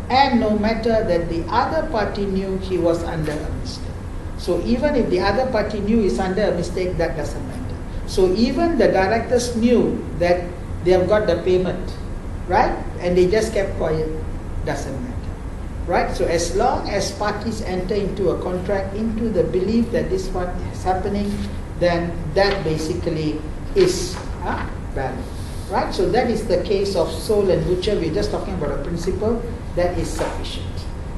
and no matter that the other party knew he was under a mistake. So even if the other party knew he's under a mistake, that doesn't matter. So even the directors knew that they have got the payment, right? And they just kept quiet, doesn't matter, right? So as long as parties enter into a contract, into the belief that this one is happening, then that basically is valid, right? So that is the case of Soul and Butcher. We're just talking about a principle that is sufficient,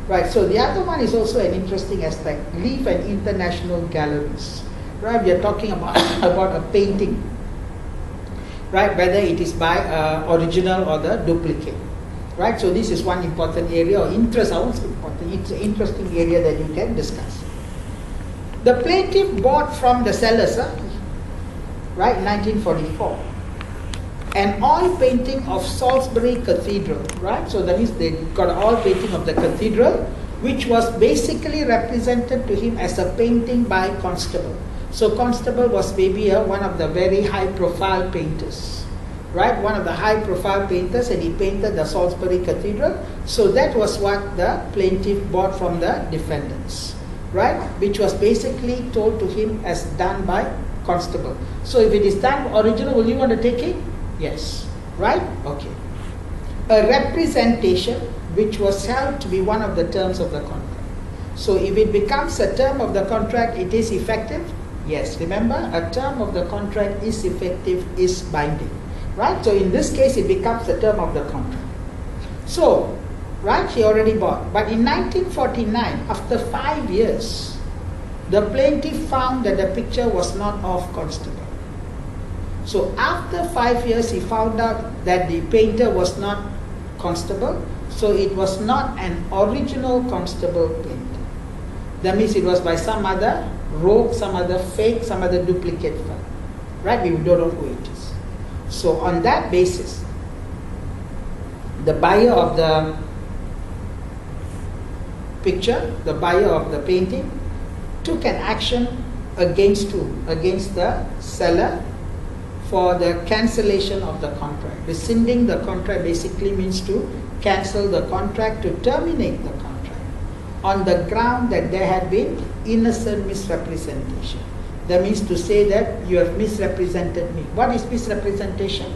right? So the other one is also an interesting aspect, Leaf and International Galleries, right? We are talking about, about a painting, right? Whether it is by original or the duplicate, right? So this is one important area or interest. I won't say important, it's an interesting area that you can discuss. The plaintiff bought from the sellers, right, 1944, an oil painting of Salisbury Cathedral, right? So that means they got an oil painting of the cathedral, which was basically represented to him as a painting by Constable. So Constable was maybe one of the very high-profile painters, right? One of the high-profile painters, and he painted the Salisbury Cathedral. So that was what the plaintiff bought from the defendants, right? Which was basically told to him as done by Constable. So if it is done original, will you want to take it? Yes, right? Okay. A representation which was held to be one of the terms of the contract. So if it becomes a term of the contract, it is effective? Yes. Remember, a term of the contract is effective, is binding, right? So in this case, it becomes a term of the contract. So, right, he already bought. But in 1949, after 5 years, the plaintiff found that the picture was not of Constable. So after 5 years, he found out that the painter was not Constable, so it was not an original Constable painting. That means it was by some other rogue, some other fake, some other duplicate firm, right? We don't know who it is. So on that basis, the buyer of the picture, the buyer of the painting, took an action against who? Against the seller, for the cancellation of the contract. Rescinding the contract basically means to cancel the contract, to terminate the contract on the ground that there had been innocent misrepresentation. That means to say that you have misrepresented me. What is misrepresentation?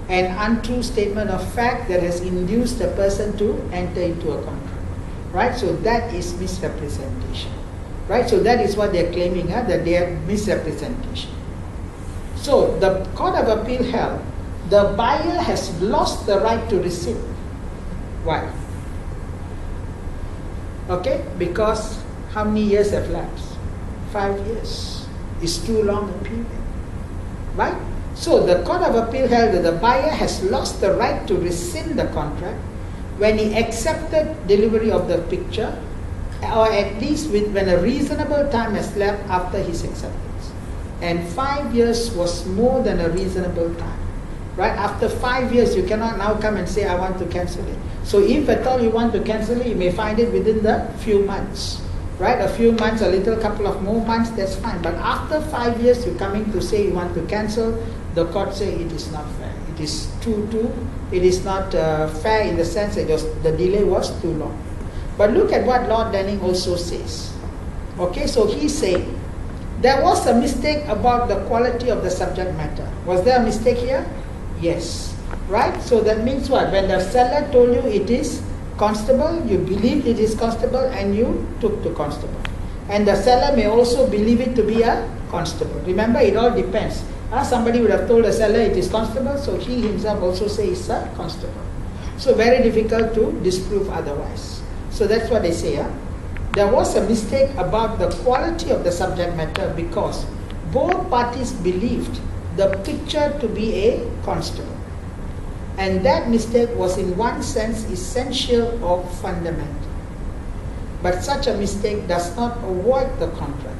An untrue statement of fact that has induced a person to enter into a contract, right? So that is misrepresentation, right? So that is what they are claiming, that they have misrepresentation. So the Court of Appeal held the buyer has lost the right to rescind. Why? Okay, because how many years have lapsed? 5 years. It's too long a period, right? So the Court of Appeal held that the buyer has lost the right to rescind the contract when he accepted delivery of the picture, or at least when a reasonable time has lapsed after his acceptance. And 5 years was more than a reasonable time, right? After 5 years, you cannot now come and say, I want to cancel it. So if at all you want to cancel it, you may find it within the few months, right? A few months, a little couple of more months, that's fine. But after 5 years, you're coming to say you want to cancel, the court say it is not fair. It is it is not fair in the sense that the delay was too long. But look at what Lord Denning also says. Okay, so he's saying, there was a mistake about the quality of the subject matter. Was there a mistake here? Yes. Right? So that means what? When the seller told you it is Constable, you believed it is Constable and you took to Constable. And the seller may also believe it to be a Constable. Remember, it all depends. Somebody would have told the seller it is Constable, so he himself also says it's a Constable. So very difficult to disprove otherwise. So that's what they say. There was a mistake about the quality of the subject matter because both parties believed the picture to be a Constable. And that mistake was in one sense essential or fundamental. But such a mistake does not avoid the contract.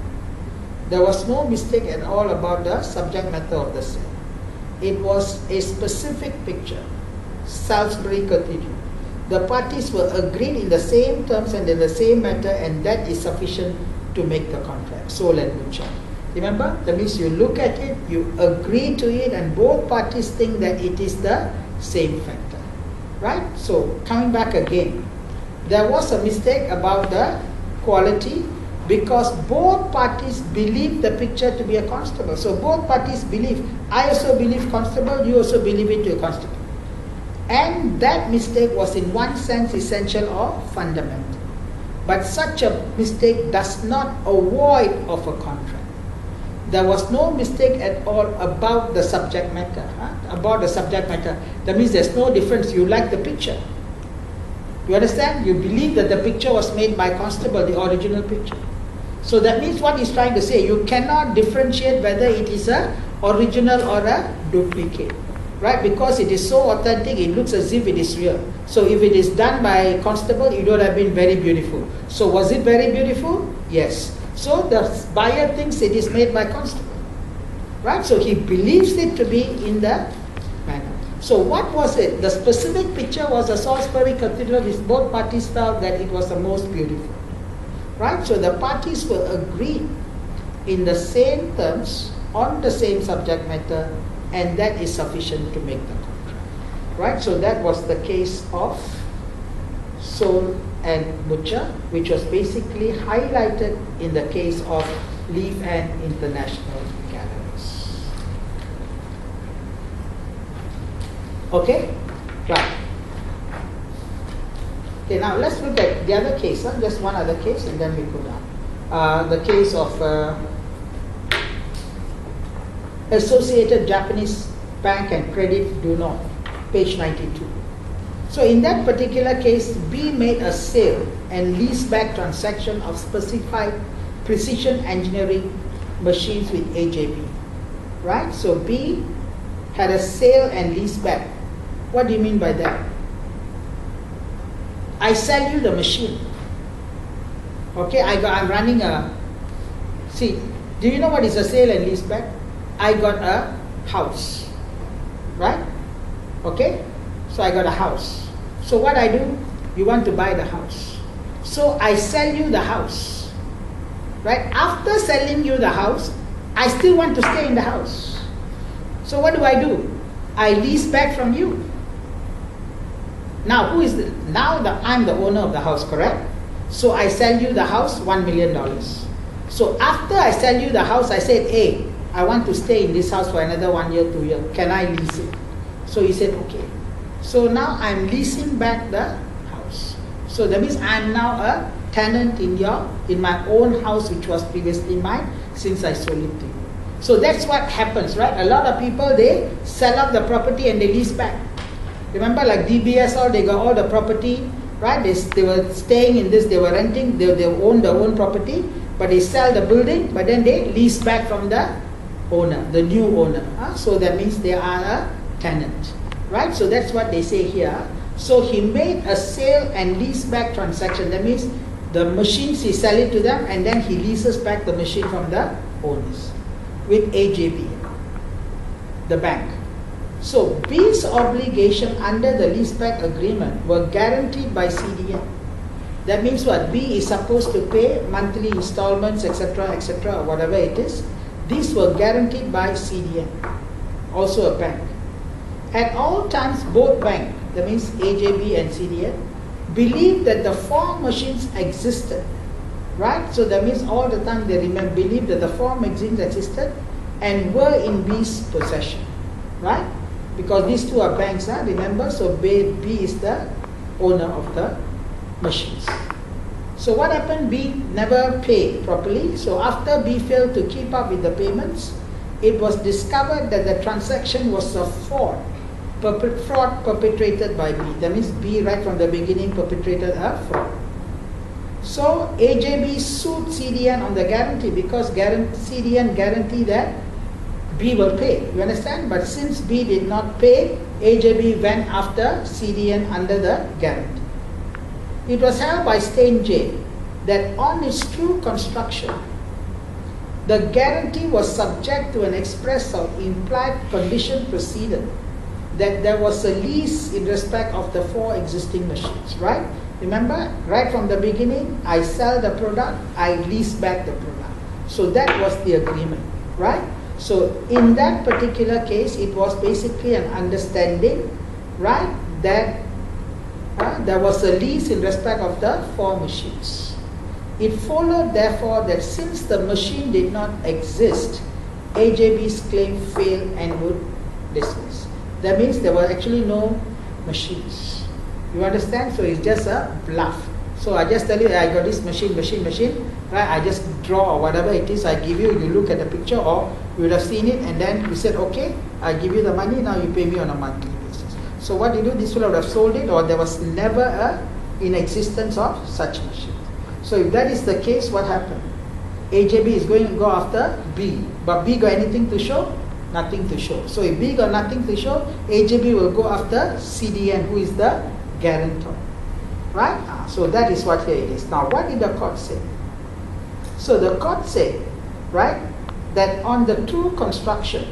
There was no mistake at all about the subject matter of the sale. It was a specific picture, Salisbury Cathedral. The parties were agreed in the same terms and in the same matter, and that is sufficient to make the contract, Soul and Butcher. Remember, that means you look at it, you agree to it, and both parties think that it is the same factor. right? So coming back again, there was a mistake about the quality because both parties believe the picture to be a constable. So both parties believe, I also believe constable, you also believe it to a constable. And that mistake was in one sense essential or fundamental. But such a mistake does not avoid of a contract. There was no mistake at all about the subject matter. About the subject matter. That means there's no difference. You like the picture. You understand? You believe that the picture was made by constable, the original picture. So that means what he's trying to say, you cannot differentiate whether it is a original or a duplicate. Right? Because it is so authentic, it looks as if it is real. So if it is done by constable, it would have been very beautiful. So was it very beautiful? Yes. So the buyer thinks it is made by constable. Right? So he believes it to be in the manner. So what was it? The specific picture was a Salisbury Cathedral which both parties felt that it was the most beautiful. Right? So the parties will agree in the same terms on the same subject matter, and that is sufficient to make the contract. Right? So that was the case of Soul and Butcher, which was basically highlighted in the case of Leaf and International Galleries. Okay? Right. Okay, now let's look at the other case, just one other case, and then we go down. The case of Associated Japanese Bank and Credit do not, page 92. So in that particular case, B made a sale and leaseback transaction of specified precision engineering machines with AJB. Right? So B had a sale and leaseback. What do you mean by that? I sell you the machine. Okay, I'm running a, see, do you know what is a sale and leaseback? I got a house, right? Okay, so I got a house. So what I do, you want to buy the house. So I sell you the house, right? After selling you the house, I still want to stay in the house. So what do? I lease back from you. Now I'm the owner of the house, correct? So I sell you the house, $1 million. So after I sell you the house, I said, hey, I want to stay in this house for another 1 year, 2 years. Can I lease it? So he said, okay. So now I'm leasing back the house. So that means I'm now a tenant in my own house, which was previously mine, since I sold it to you. So that's what happens, right? A lot of people, they sell up the property and they lease back. Remember, like DBS, they got all the property, right? They were staying in this, they were renting, they own their own property, but they sell the building, but then they lease back from the owner, the new owner. So that means they are a tenant, right? So that's what they say here. So he made a sale and lease back transaction. That means the machines, he sell it to them, and then he leases back the machine from the owners with AJB, the bank. So B's obligation under the leaseback agreement were guaranteed by CDN. That means what? B is supposed to pay monthly installments, etc., or whatever it is. These were guaranteed by CDN, also a bank. At all times, both banks, that means AJB and CDN, believed that the four machines existed, right? So that means all the time they believed that the four machines existed and were in B's possession, right? Because these two are banks, remember? So B is the owner of the machines. So what happened? B never paid properly. So after B failed to keep up with the payments, it was discovered that the transaction was a fraud perpetrated by B. That means B right from the beginning perpetrated a fraud. So AJB sued CDN on the guarantee because CDN guaranteed that B will pay. You understand? But since B did not pay, AJB went after CDN under the guarantee. It was held by Stain J that on its true construction, the guarantee was subject to an express or implied condition precedent that there was a lease in respect of the four existing machines, right? Remember, right from the beginning, I sell the product, I lease back the product. So that was the agreement, right? So in that particular case, it was basically an understanding, right, that there was a lease in respect of the 4 machines. It followed, therefore, that since the machine did not exist, AJB's claim failed and would dismiss. That means there were actually no machines. You understand? So it's just a bluff. So I just tell you, I got this machine, right? I just draw or whatever it is I give you, you look at the picture, or you would have seen it and then you said, okay, I give you the money, now you pay me on a monthly basis. So what you do, this will have sold it, or there was never in existence of such machine. So if that is the case, what happened? AJB is going to go after B, but B got anything to show? Nothing to show. So if B got nothing to show, AJB will go after CDN, who is the guarantor. Right? So that is what here it is. Now what did the court say? So the court said, right, that on the true construction,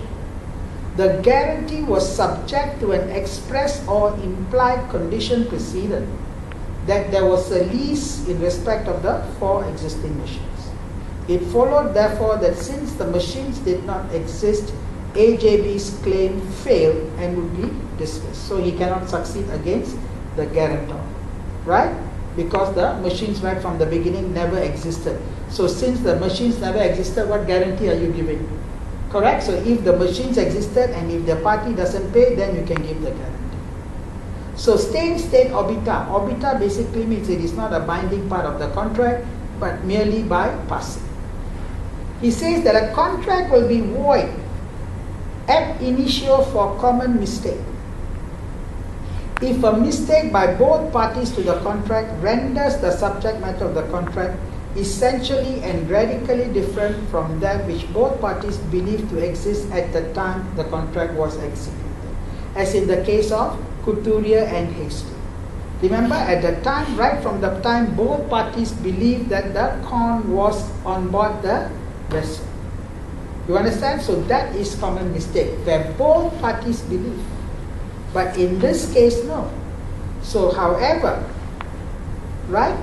the guarantee was subject to an express or implied condition precedent that there was a lease in respect of the 4 existing machines. It followed, therefore, that since the machines did not exist, AJB's claim failed and would be dismissed. So he cannot succeed against the guarantor, right? Because the machines right from the beginning never existed. So since the machines never existed, what guarantee are you giving? Correct? So if the machines existed and if the party doesn't pay, then you can give the guarantee. So stay state obita. Obita basically means it is not a binding part of the contract, but merely by passing. He says that a contract will be void ab initio for common mistake if a mistake by both parties to the contract renders the subject matter of the contract essentially and radically different from that which both parties believed to exist at the time the contract was executed, as in the case of Couturier and Hasty. Remember, at the time, right from the time both parties believed that the corn was on board the vessel. You understand? So that is common mistake, where both parties believe. But in this case, no. So however, right,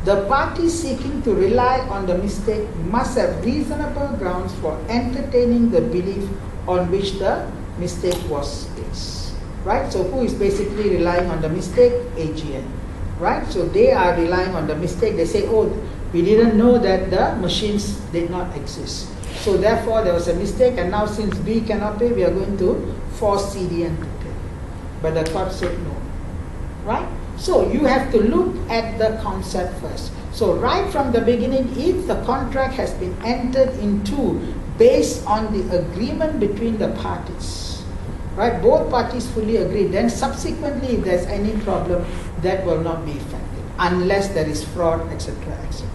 the party seeking to rely on the mistake must have reasonable grounds for entertaining the belief on which the mistake was based. Right? So who is basically relying on the mistake? AGN. Right? So they are relying on the mistake. They say, oh, we didn't know that the machines did not exist. So therefore there was a mistake, and now since B cannot pay, we are going to force CDN to pay. But the court said no. Right? So you have to look at the concept first. So right from the beginning, if the contract has been entered into based on the agreement between the parties, right, both parties fully agree, then subsequently if there's any problem, that will not be effective unless there is fraud, etc., etc.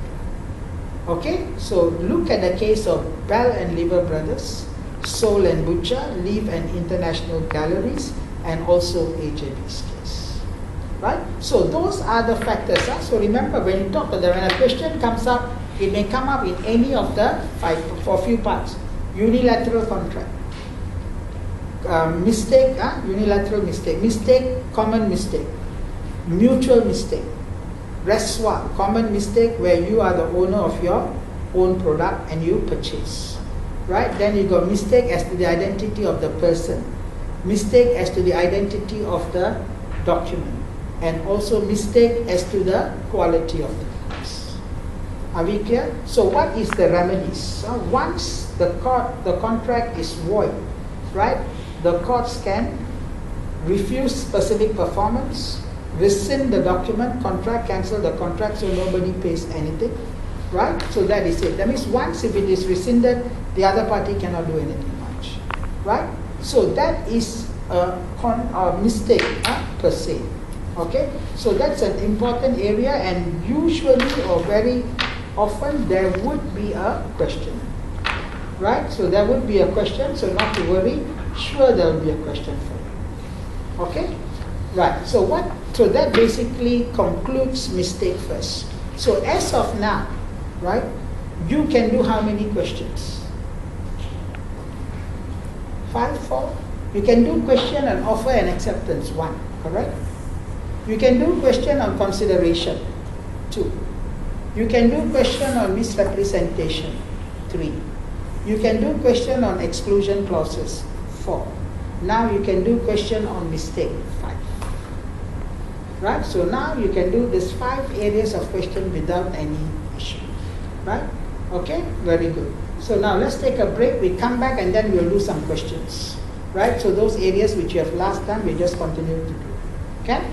Okay, so look at the case of Bell and Lever Brothers, Soul and Butcher, Leaf and International Galleries, and also AJB's case. Right? So those are the factors. So remember, when you talk to them, when a question comes up, it may come up in any of the 5 for a few parts. Unilateral contract, mistake, unilateral mistake, common mistake, mutual mistake, reçoit, common mistake where you are the owner of your own product and you purchase. Right? Then you got mistake as to the identity of the person, mistake as to the identity of the document, and also mistake as to the quality of the goods. Are we clear? So what is the remedies? Once the contract is void, right, the courts can refuse specific performance, rescind the document, contract, cancel the contract so nobody pays anything. Right? So that is it. That means once if it is rescinded, the other party cannot do anything much. Right? So that is a mistake per se. Okay? So that's an important area, and usually or very often there would be a question. Right? So there would be a question, so not to worry. Sure, there will be a question for you. Okay? Right. So that basically concludes mistake first. So as of now, right, you can do how many questions? 5, 4? You can do question on offer and acceptance, 1, correct? You can do question on consideration, 2. You can do question on misrepresentation, 3. You can do question on exclusion clauses, 4. Now you can do question on mistake, 5. Right? So now you can do this 5 areas of question without any issue. Right? Okay? Very good. So now let's take a break. We come back and then we'll do some questions. Right? So those areas which you have last time, we just continue to do. Okay?